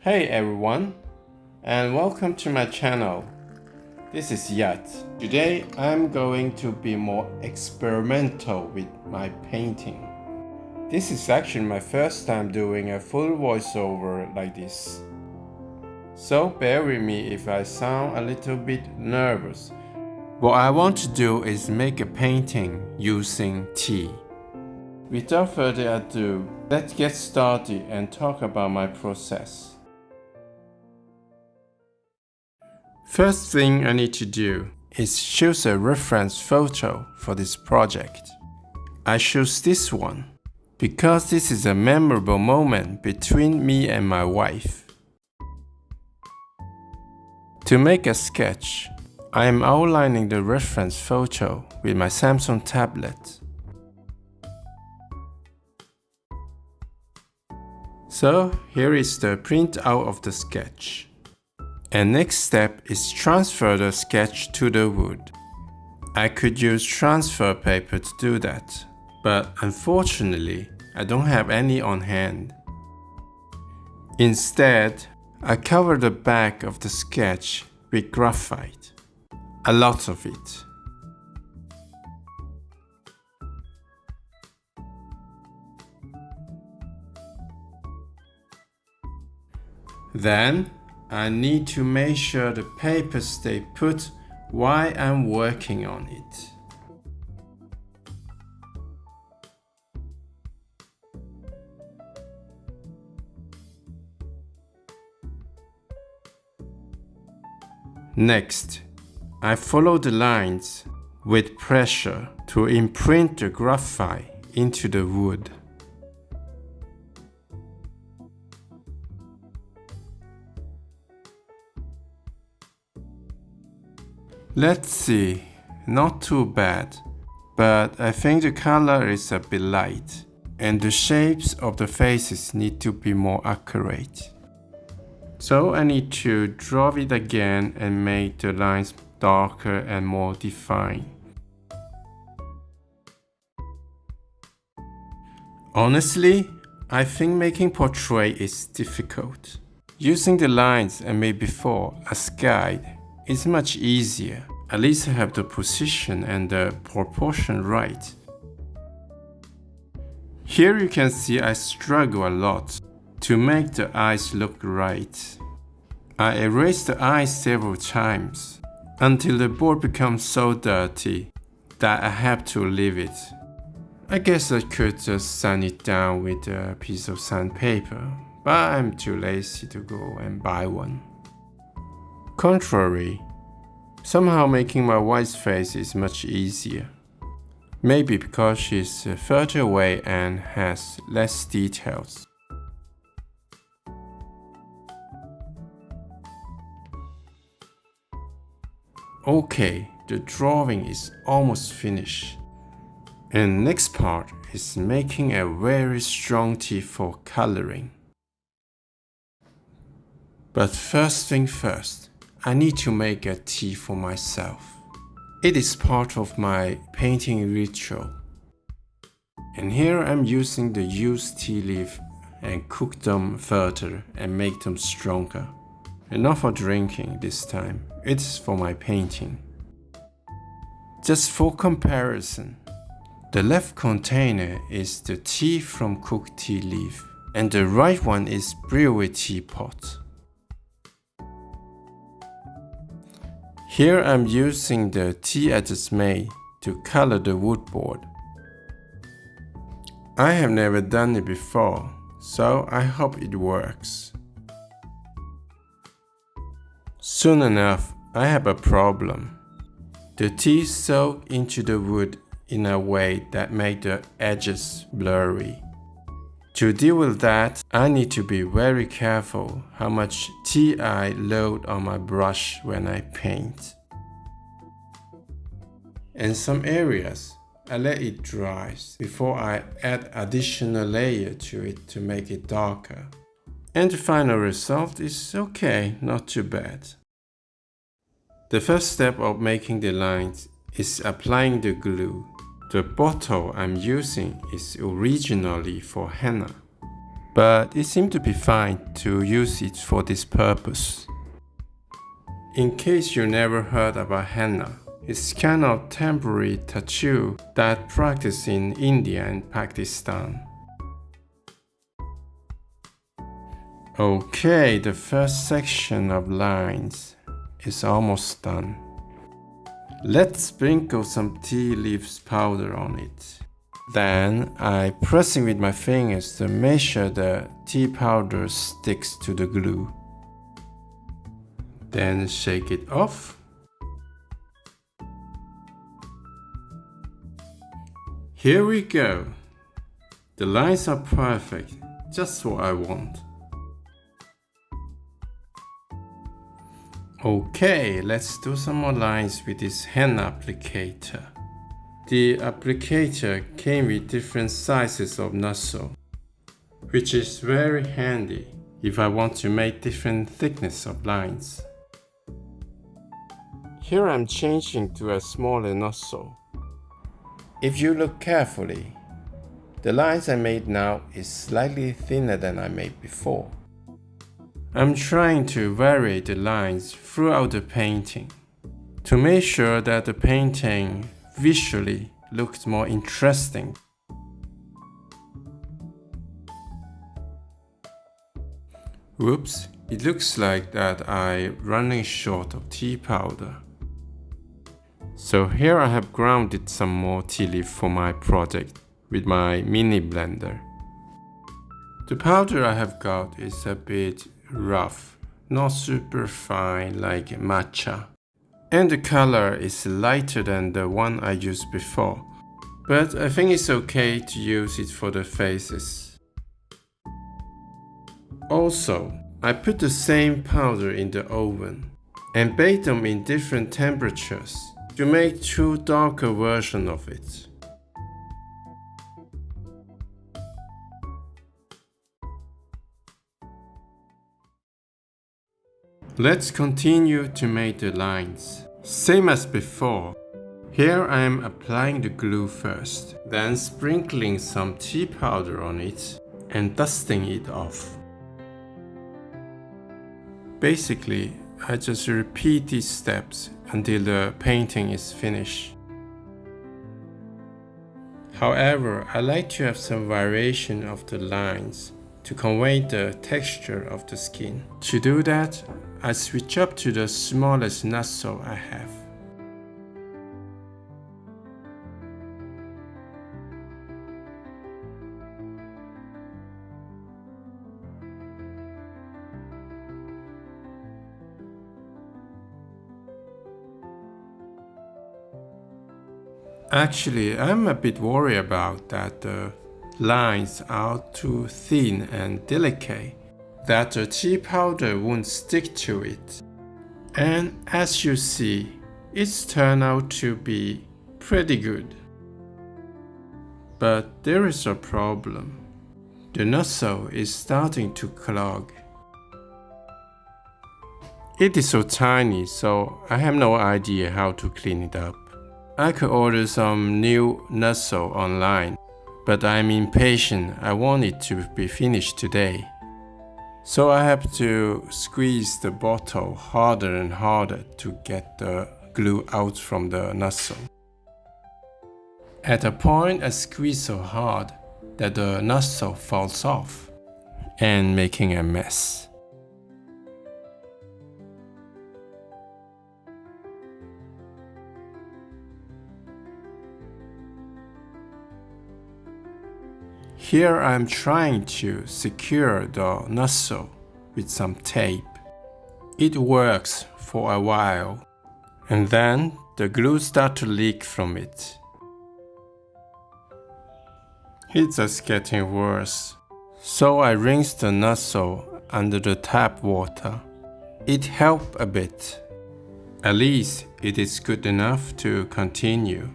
Hey everyone, and welcome to my channel. This is Yat. Today I'm going to be more experimental with my painting. This is actually my first time doing a full voiceover like this. So bear with me if I sound a little bit nervous. What I want to do is make a painting using tea. Without further ado, let's get started and talk about my process. First thing I need to do is choose a reference photo for this project. I choose this one because this is a memorable moment between me and my wife. To make a sketch, I am outlining the reference photo with my Samsung tablet. So here is the printout of the sketch. And next step is transfer the sketch to the wood. I could use transfer paper to do that, but unfortunately, I don't have any on hand. Instead, I cover the back of the sketch with graphite, a lot of it. Then, I need to make sure the paper stays put while I'm working on it. Next, I follow the lines with pressure to imprint the graphite into the wood. Let's see, not too bad, but I think the color is a bit light and the shapes of the faces need to be more accurate. So I need to draw it again and make the lines darker and more defined. Honestly, I think making portrait is difficult. Using the lines I made before as guide is much easier. At least I have the position and the proportion right. Here you can see I struggle a lot to make the eyes look right. I erase the eyes several times until the board becomes so dirty that I have to leave it. I guess I could just sand it down with a piece of sandpaper, but I'm too lazy to go and buy one. Contrary, somehow making my wife's face is much easier. Maybe because she's further away and has less details. Okay, the drawing is almost finished. And next part is making a very strong tea for coloring. But first thing first, I need to make a tea for myself. It is part of my painting ritual. And here I'm using the used tea leaf and cook them further and make them stronger. And not for drinking this time, it's for my painting. Just for comparison, the left container is the tea from cooked tea leaf and the right one is brewed teapot. Here I'm using the tea I just made to color the wood board. I have never done it before, so I hope it works. Soon enough, I have a problem. The tea soaked into the wood in a way that made the edges blurry. To deal with that, I need to be very careful how much tea I load on my brush when I paint. In some areas, I let it dry before I add additional layer to it to make it darker. And the final result is okay, not too bad. The first step of making the lines is applying the glue. The bottle I'm using is originally for henna. but it seemed to be fine to use it for this purpose. In case you never heard about henna, it's kind of temporary tattoo that practiced in India and Pakistan. Okay, the first section of lines is almost done. Let's sprinkle some tea leaves powder on it. Then I pressing with my fingers to make sure the tea powder sticks to the glue. Then shake it off. Here we go. The lines are perfect, just what I want. Okay, let's do some more lines with this henna applicator. The applicator came with different sizes of nozzle, which is very handy if I want to make different thickness of lines. Here I'm changing to a smaller nozzle. If you look carefully, the lines I made now is slightly thinner than I made before. I'm trying to vary the lines throughout the painting to make sure that the painting visually looks more interesting. Whoops, it looks like that I'm running short of tea powder. So here I have grounded some more tea leaf for my project with my mini blender. The powder I have got is a bit rough, not super fine like matcha. And the color is lighter than the one I used before, but I think it's okay to use it for the faces. Also, I put the same powder in the oven and bake them in different temperatures to make two darker versions of it. Let's continue to make the lines. Same as before. Here I am applying the glue first, then sprinkling some tea powder on it and dusting it off. Basically, I just repeat these steps until the painting is finished. However, I like to have some variation of the lines to convey the texture of the skin. To do that, I switch up to the smallest nozzle I have. Actually, I'm a bit worried about that the lines are too thin and delicate, that the tea powder won't stick to it. And as you see, it's turned out to be pretty good. But there is a problem. The nozzle is starting to clog. It is so tiny, so I have no idea how to clean it up. I could order some new nozzle online, but I'm impatient. I want it to be finished today. So I have to squeeze the bottle harder and harder to get the glue out from the nozzle. At a point, I squeeze so hard that the nozzle falls off and making a mess. Here I'm trying to secure the nozzle with some tape. It works for a while, and then the glue starts to leak from it. It's just getting worse. So I rinse the nozzle under the tap water. It helped a bit. At least it is good enough to continue.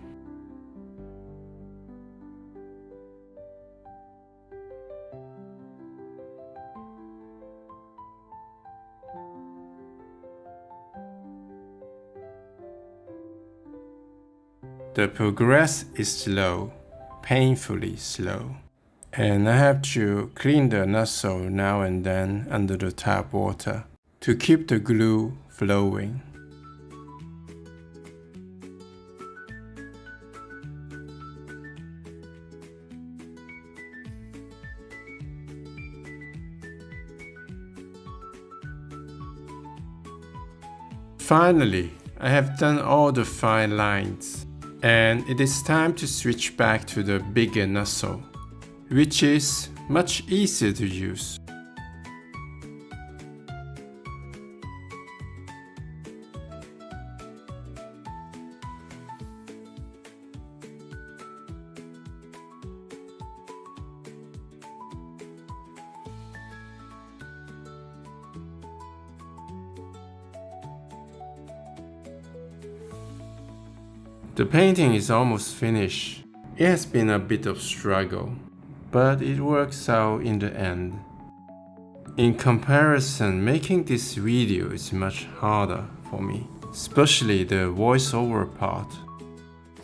The progress is slow, painfully slow. And I have to clean the nozzle now and then under the tap water to keep the glue flowing. Finally, I have done all the fine lines, and it is time to switch back to the bigger nozzle, which is much easier to use. The painting is almost finished. It has been a bit of struggle, but it works out in the end. In comparison, making this video is much harder for me, especially the voiceover part,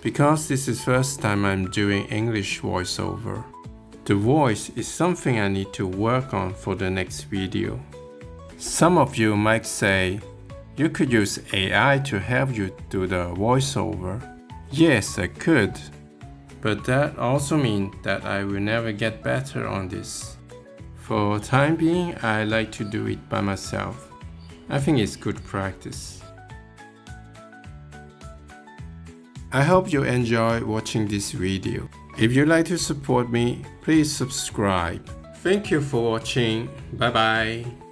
because this is the first time I'm doing English voiceover. The voice is something I need to work on for the next video. Some of you might say, you could use AI to help you do the voiceover. Yes, I could, but that also means that I will never get better on this. For the time being, I like to do it by myself. I think it's good practice. I hope you enjoy watching this video. If you'd like to support me, please subscribe. Thank you for watching. Bye bye.